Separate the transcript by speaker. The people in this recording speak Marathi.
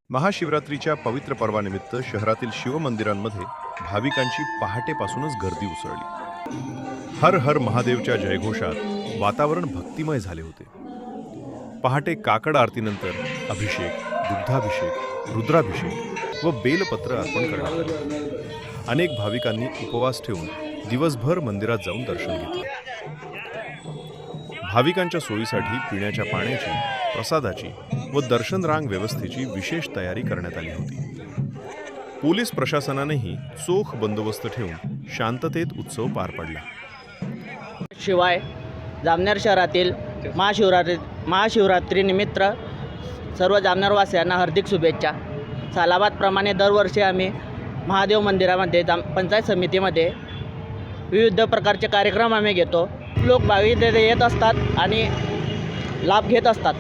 Speaker 1: महाशिवरात्रीच्या पवित्र पर्वानिमित्त शहरातील शिवमंदिरांमध्ये भाविकांची पहाटेपासूनच गर्दी उसळली। हर हर महादेवच्या जयघोषात वातावरण भक्तिमय झाले होते। पहाटे काकड आरतीनंतर अभिषेक, दुग्धाभिषेक, रुद्राभिषेक व बेलपत्र अर्पण करण्यात आले। अनेक भाविकांनी उपवास ठेवून दिवसभर मंदिरात जाऊन दर्शन घेतले। भाविकांच्या सोयीसाठी पिण्याच्या पाण्याची, प्रसादाची व दर्शन रांग व्यवस्थेची विशेष तयारी करण्यात आली होती। पोलीस प्रशासनानेही चोख बंदोबस्त ठेवून शांततेत उत्सव पार पडला।
Speaker 2: शिवाय जामनेर शहरातील महाशिवरात्रीनिमित्त सर्व जामनेरवासियांना हार्दिक शुभेच्छा। सालाबादप्रमाणे दरवर्षी आम्ही महादेव मंदिरामध्ये पंचायत समितीमध्ये विविध प्रकारचे कार्यक्रम आम्ही घेतो। लोक भाविक येत असतात आणि लाभ घेत असतात।